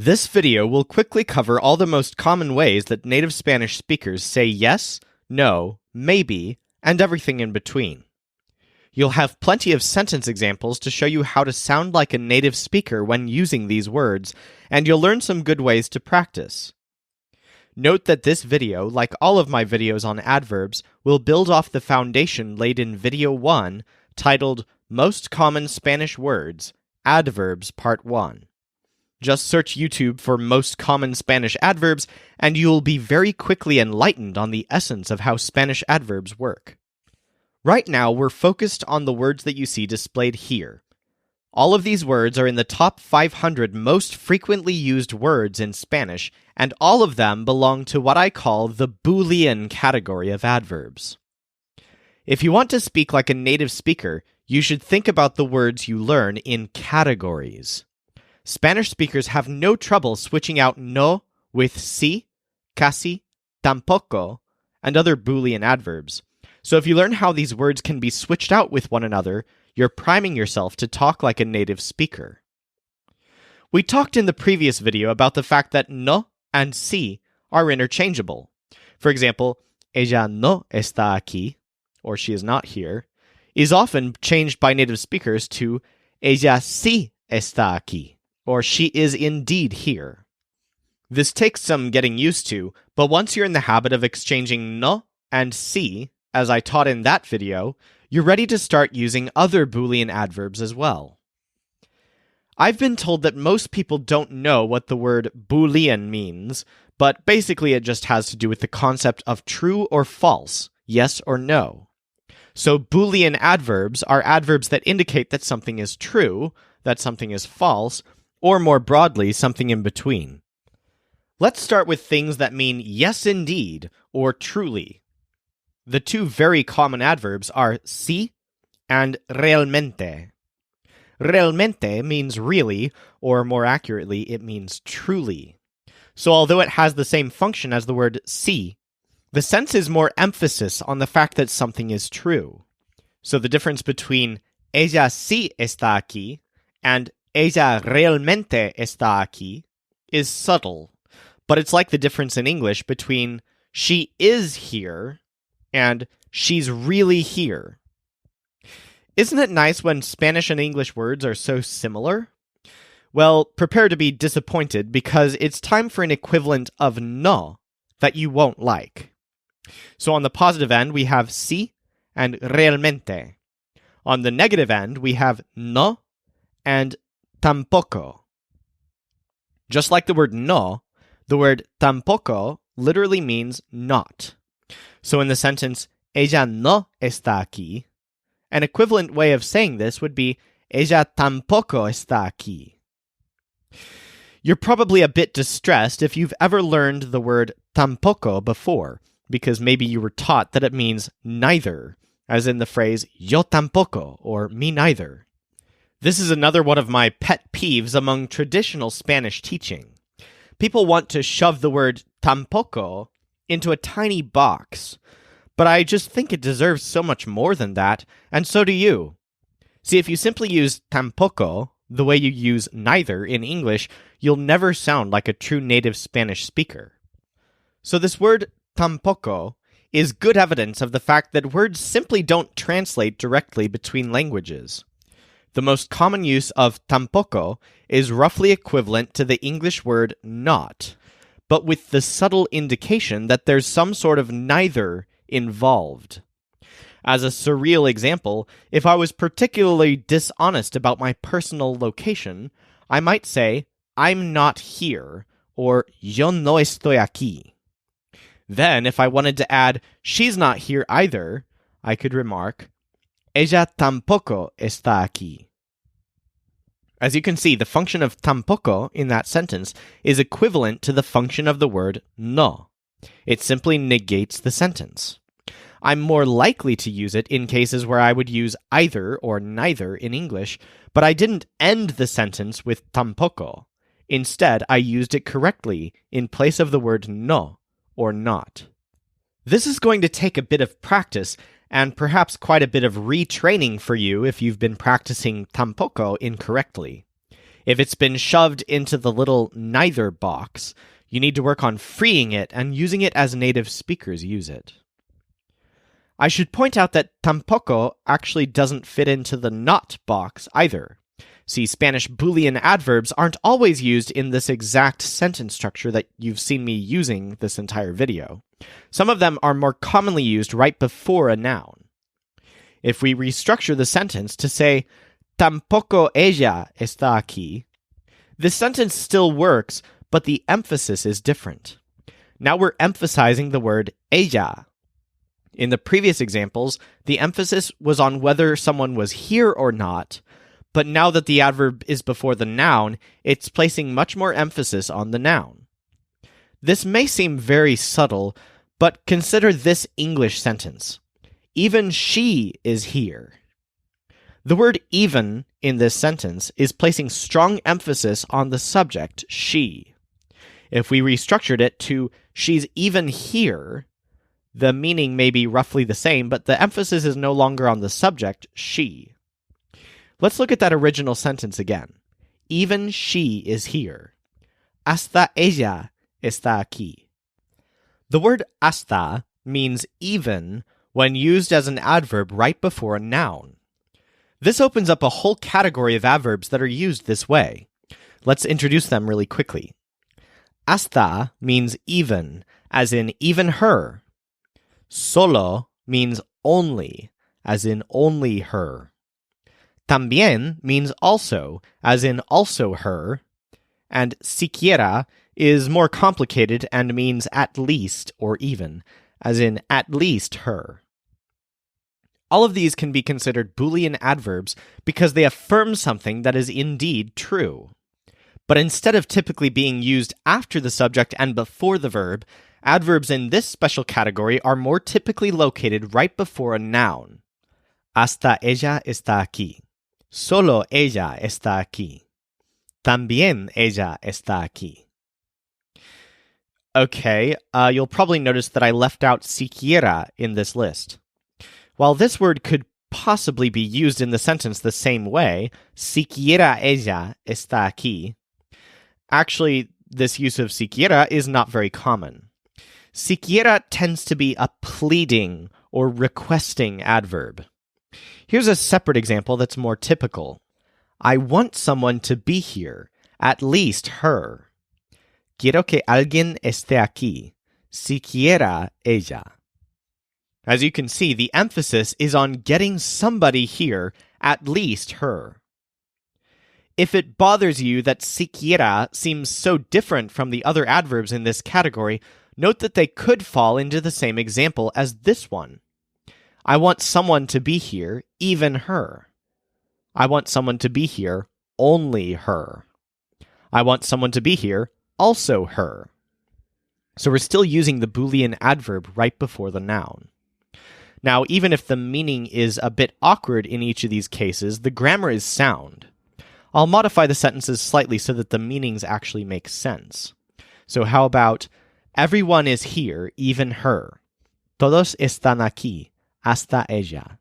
This video will quickly cover all the most common ways that native Spanish speakers say yes, no, maybe, and everything in between. You'll have plenty of sentence examples to show you how to sound like a native speaker when using these words, and you'll learn some good ways to practice. Note that this video, like all of my videos on adverbs, will build off the foundation laid in Video 1, titled Most Common Spanish Words, Adverbs Part 1. Just search YouTube for Most Common Spanish Adverbs, and you'll be very quickly enlightened on the essence of how Spanish adverbs work. Right now, we're focused on the words that you see displayed here. All of these words are in the top 500 most frequently used words in Spanish, and all of them belong to what I call the Boolean category of adverbs. If you want to speak like a native speaker, you should think about the words you learn in categories. Spanish speakers have no trouble switching out no with si, casi, tampoco, and other Boolean adverbs. So if you learn how these words can be switched out with one another, you're priming yourself to talk like a native speaker. We talked in the previous video about the fact that no and si are interchangeable. For example, ella no está aquí, or she is not here, is often changed by native speakers to ella sí está aquí, or she is indeed here. This takes some getting used to, but once you're in the habit of exchanging no and si, as I taught in that video, you're ready to start using other Boolean adverbs as well. I've been told that most people don't know what the word Boolean means, but basically it just has to do with the concept of true or false, yes or no. So Boolean adverbs are adverbs that indicate that something is true, that something is false, or more broadly, something in between. Let's start with things that mean yes indeed, or truly. The two very common adverbs are sí and realmente. Realmente means really, or more accurately, it means truly. So although it has the same function as the word sí, the sense is more emphasis on the fact that something is true. So the difference between ella sí está aquí and ella realmente está aquí is subtle, but it's like the difference in English between she is here and she's really here. Isn't it nice when Spanish and English words are so similar? Well, prepare to be disappointed because it's time for an equivalent of no that you won't like. So on the positive end, we have sí and realmente. On the negative end, we have no and tampoco. Just like the word no, the word tampoco literally means not. So in the sentence, ella no está aquí, an equivalent way of saying this would be ella tampoco está aquí. You're probably a bit distressed if you've ever learned the word tampoco before, because maybe you were taught that it means neither, as in the phrase yo tampoco, or me neither. This is another one of my pet peeves among traditional Spanish teaching. People want to shove the word tampoco into a tiny box, but I just think it deserves so much more than that, and so do you. See, if you simply use tampoco the way you use neither in English, you'll never sound like a true native Spanish speaker. So this word tampoco is good evidence of the fact that words simply don't translate directly between languages. The most common use of tampoco is roughly equivalent to the English word not, but with the subtle indication that there's some sort of neither involved. As a surreal example, if I was particularly dishonest about my personal location, I might say, I'm not here, or yo no estoy aquí. Then, if I wanted to add, she's not here either, I could remark, ella tampoco está aquí. As you can see, the function of tampoco in that sentence is equivalent to the function of the word no. It simply negates the sentence. I'm more likely to use it in cases where I would use either or neither in English, but I didn't end the sentence with tampoco. Instead, I used it correctly in place of the word no, or not. This is going to take a bit of practice, and perhaps quite a bit of retraining for you if you've been practicing tampoco incorrectly. If it's been shoved into the little neither box, you need to work on freeing it and using it as native speakers use it. I should point out that tampoco actually doesn't fit into the not box either. See, Spanish Boolean adverbs aren't always used in this exact sentence structure that you've seen me using this entire video. Some of them are more commonly used right before a noun. If we restructure the sentence to say, tampoco ella está aquí, this sentence still works, but the emphasis is different. Now we're emphasizing the word ella. In the previous examples, the emphasis was on whether someone was here or not, but now that the adverb is before the noun, it's placing much more emphasis on the noun. This may seem very subtle, but consider this English sentence. Even she is here. The word even in this sentence is placing strong emphasis on the subject, she. If we restructured it to she's even here, the meaning may be roughly the same, but the emphasis is no longer on the subject, she. Let's look at that original sentence again. Even she is here. Hasta ella está aquí. The word hasta means even when used as an adverb right before a noun. This opens up a whole category of adverbs that are used this way. Let's introduce them really quickly. Hasta means even, as in even her. Solo means only, as in only her. También means also, as in also her, and siquiera is more complicated and means at least or even, as in at least her. All of these can be considered Boolean adverbs because they affirm something that is indeed true. But instead of typically being used after the subject and before the verb, adverbs in this special category are more typically located right before a noun. Hasta ella está aquí. Solo ella está aquí. También ella está aquí. Okay, you'll probably notice that I left out siquiera in this list. While this word could possibly be used in the sentence the same way, siquiera ella está aquí, actually, this use of siquiera is not very common. Siquiera tends to be a pleading or requesting adverb. Here's a separate example that's more typical. I want someone to be here, at least her. Quiero que alguien esté aquí, siquiera ella. As you can see, the emphasis is on getting somebody here, at least her. If it bothers you that siquiera seems so different from the other adverbs in this category, note that they could fall into the same example as this one. I want someone to be here, even her. I want someone to be here, only her. I want someone to be here, also her. So we're still using the Boolean adverb right before the noun. Now, even if the meaning is a bit awkward in each of these cases, the grammar is sound. I'll modify the sentences slightly so that the meanings actually make sense. So how about, everyone is here, even her. Todos están aquí, hasta ella.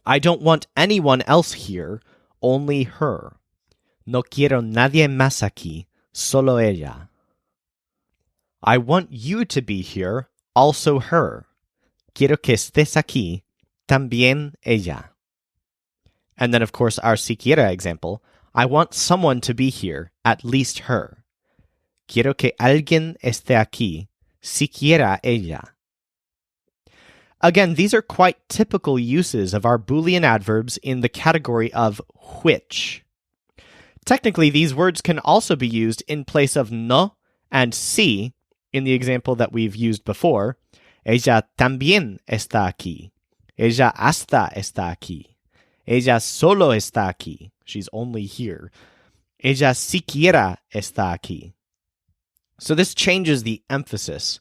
I don't want anyone else here, only her. No quiero nadie más aquí, solo ella. I want you to be here, also her. Quiero que estés aquí, también ella. And then, of course, our siquiera example. I want someone to be here, at least her. Quiero que alguien esté aquí, siquiera ella. Again, these are quite typical uses of our Boolean adverbs in the category of which. Technically, these words can also be used in place of no and sí in the example that we've used before. Ella también está aquí. Ella hasta está aquí. Ella solo está aquí. She's only here. Ella siquiera está aquí. So this changes the emphasis,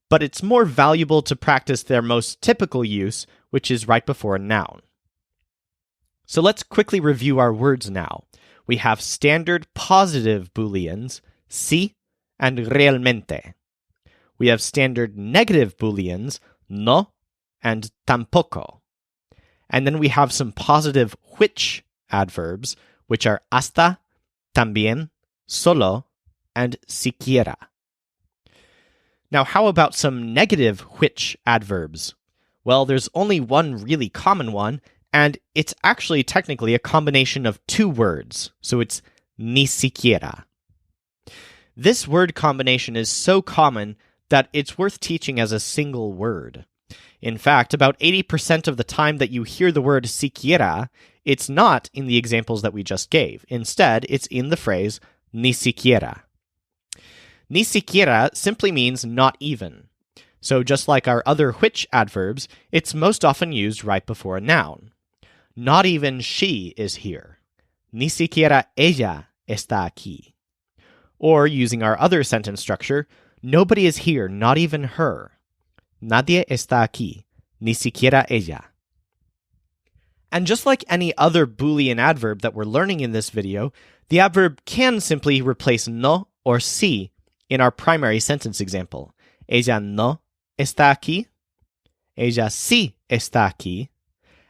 but it's more valuable to practice their most typical use, which is right before a noun. So let's quickly review our words now. We have standard positive Booleans, sí and realmente. We have standard negative Booleans, no and tampoco. And then we have some positive which adverbs, which are hasta, también, solo, and siquiera. Now, how about some negative which adverbs? Well, there's only one really common one, and it's actually technically a combination of two words, so it's ni siquiera. This word combination is so common that it's worth teaching as a single word. In fact, about 80% of the time that you hear the word siquiera, it's not in the examples that we just gave. Instead, it's in the phrase ni siquiera. Ni siquiera simply means not even. So just like our other which adverbs, it's most often used right before a noun. Not even she is here. Ni siquiera ella está aquí. Or using our other sentence structure, nobody is here, not even her. Nadie está aquí, ni siquiera ella. And just like any other Boolean adverb that we're learning in this video, the adverb can simply replace no or si in our primary sentence example. Ella no está aquí, ella sí está aquí,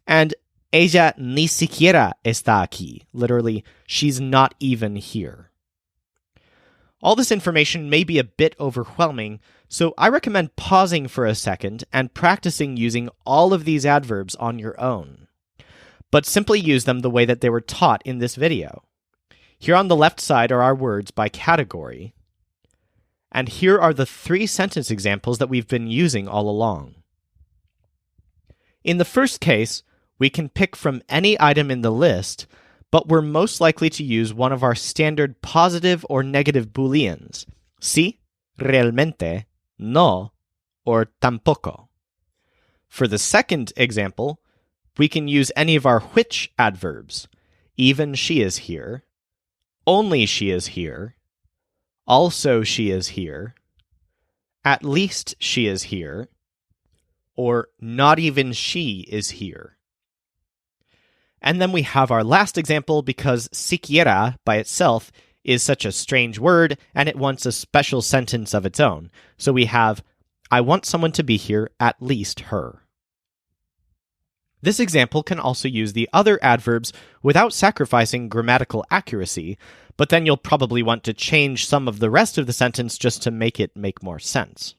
and ella ni siquiera está aquí. Literally, she's not even here. All this information may be a bit overwhelming, so I recommend pausing for a second and practicing using all of these adverbs on your own. But simply use them the way that they were taught in this video. Here on the left side are our words by category. And here are the 3 sentence examples that we've been using all along. In the first case, we can pick from any item in the list, but we're most likely to use one of our standard positive or negative Booleans, sí, realmente, no, or tampoco. For the second example, we can use any of our which adverbs. Even she is here, only she is here, also she is here, at least she is here, or not even she is here. And then we have our last example because siquiera by itself is such a strange word and it wants a special sentence of its own. So we have, I want someone to be here, at least her. This example can also use the other adverbs without sacrificing grammatical accuracy, but then you'll probably want to change some of the rest of the sentence just to make it make more sense.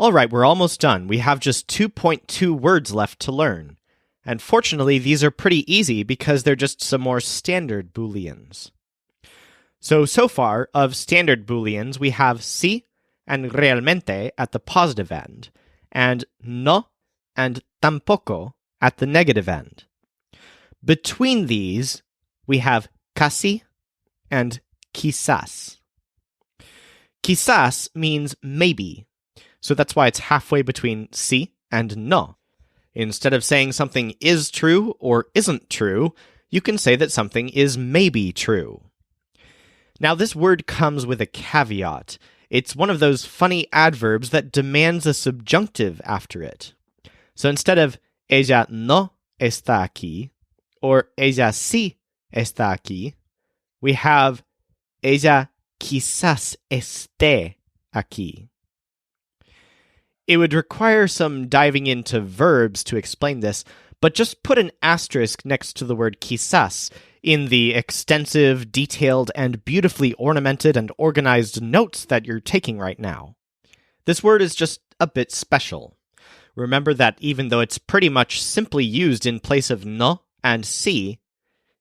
All right, we're almost done. We have just 2.2 words left to learn. And fortunately, these are pretty easy because they're just some more standard Booleans. So far, of standard Booleans, we have sí and realmente at the positive end, and no and tampoco at the negative end. Between these, we have casi and quizás. Quizás means maybe, so that's why it's halfway between sí and no. Instead of saying something is true or isn't true, you can say that something is maybe true. Now, this word comes with a caveat. It's one of those funny adverbs that demands a subjunctive after it. So instead of ella no está aquí or ella sí está aquí, we have ella quizás esté aquí. It would require some diving into verbs to explain this, but just put an asterisk next to the word quizás in the extensive, detailed, and beautifully ornamented and organized notes that you're taking right now. This word is just a bit special. Remember that even though it's pretty much simply used in place of no and sí,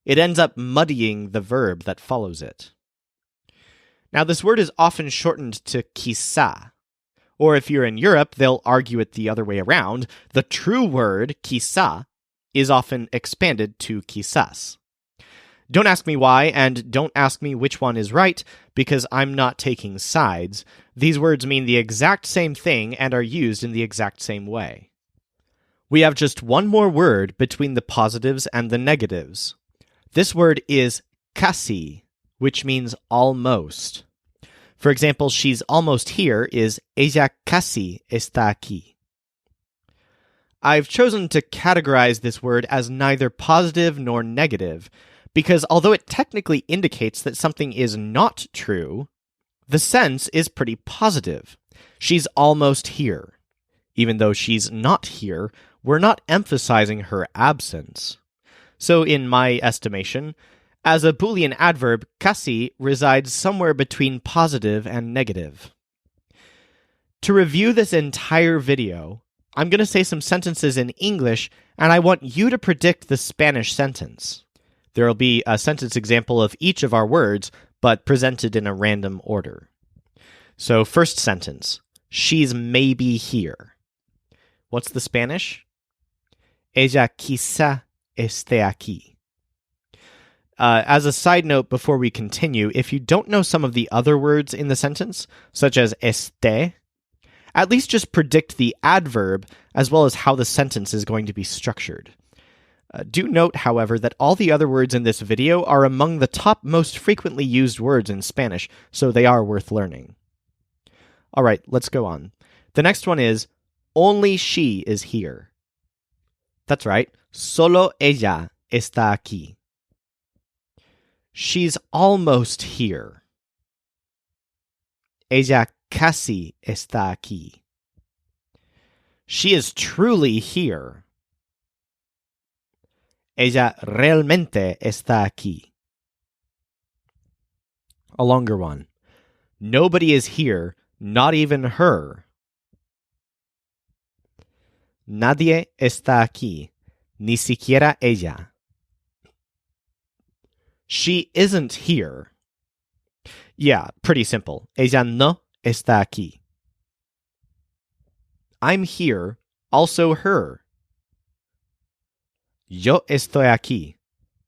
it ends up muddying the verb that follows it. Now, this word is often shortened to quizá. Or if you're in Europe, they'll argue it the other way around. The true word, quizá, is often expanded to quizás. Don't ask me why, and don't ask me which one is right, because I'm not taking sides. These words mean the exact same thing and are used in the exact same way. We have just one more word between the positives and the negatives. This word is casi, which means almost. For example, she's almost here is ella casi está aquí. I've chosen to categorize this word as neither positive nor negative, because although it technically indicates that something is not true, the sense is pretty positive. She's almost here. Even though she's not here, we're not emphasizing her absence. So in my estimation, As a Boolean adverb, casi resides somewhere between positive and negative. To review this entire video, I'm going to say some sentences in English, and I want you to predict the Spanish sentence. There will be a sentence example of each of our words, but presented in a random order. So, first sentence, she's maybe here. What's the Spanish? Ella quizá esté aquí. As a side note before we continue, if you don't know some of the other words in the sentence, such as esté, at least just predict the adverb as well as how the sentence is going to be structured. Do note, however, that all the other words in this video are among the top most frequently used words in Spanish, so they are worth learning. All right, let's go on. The next one is, only she is here. That's right, solo ella está aquí. She's almost here. Ella casi está aquí. She is truly here. Ella realmente está aquí. A longer one. Nobody is here, not even her. Nadie está aquí, ni siquiera ella. She isn't here. Yeah, pretty simple. Ella no está aquí. I'm here, also her. Yo estoy aquí,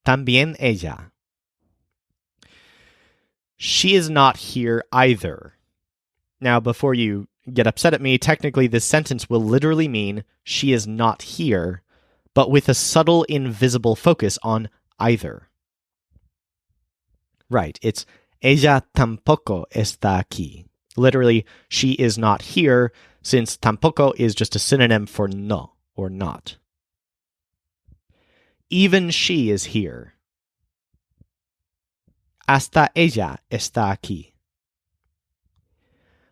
también ella. She is not here either. Now, before you get upset at me, technically this sentence will literally mean she is not here, but with a subtle invisible focus on either. Right, it's ella tampoco está aquí. Literally, she is not here, since tampoco is just a synonym for no, or not. Even she is here. Hasta ella está aquí.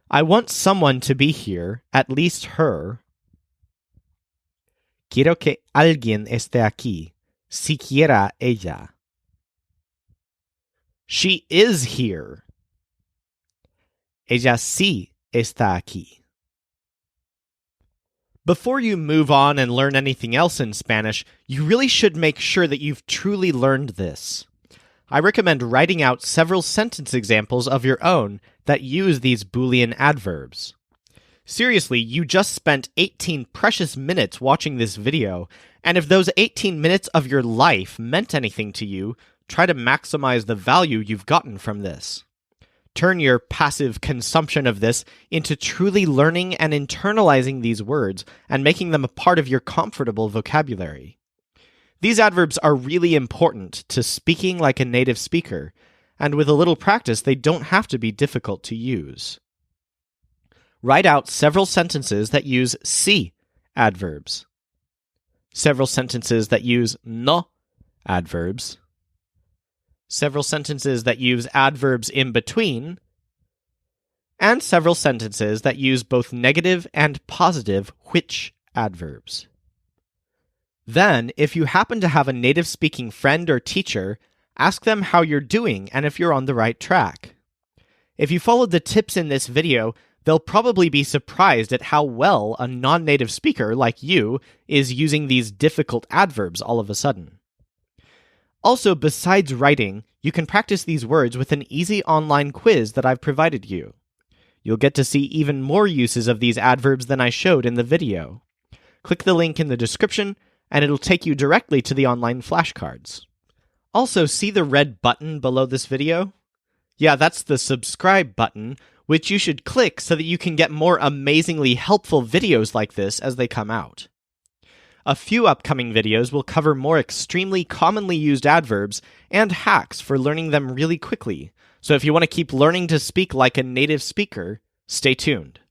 I want someone to be here, at least her. Quiero que alguien esté aquí, siquiera ella. She is here. Ella sí está aquí. Before you move on and learn anything else in Spanish, you really should make sure that you've truly learned this. I recommend writing out several sentence examples of your own that use these Boolean adverbs. Seriously, you just spent 18 precious minutes watching this video, and if those 18 minutes of your life meant anything to you, try to maximize the value you've gotten from this. Turn your passive consumption of this into truly learning and internalizing these words and making them a part of your comfortable vocabulary. These adverbs are really important to speaking like a native speaker, and with a little practice, they don't have to be difficult to use. Write out several sentences that use sí adverbs, several sentences that use no adverbs, several sentences that use adverbs in between, and several sentences that use both negative and positive which adverbs. Then, if you happen to have a native-speaking friend or teacher, ask them how you're doing and if you're on the right track. If you followed the tips in this video, they'll probably be surprised at how well a non-native speaker like you is using these difficult adverbs all of a sudden. Also, besides writing, you can practice these words with an easy online quiz that I've provided you. You'll get to see even more uses of these adverbs than I showed in the video. Click the link in the description, and it'll take you directly to the online flashcards. Also, see the red button below this video? Yeah, that's the subscribe button, which you should click so that you can get more amazingly helpful videos like this as they come out. A few upcoming videos will cover more extremely commonly used adverbs and hacks for learning them really quickly, so if you want to keep learning to speak like a native speaker, stay tuned.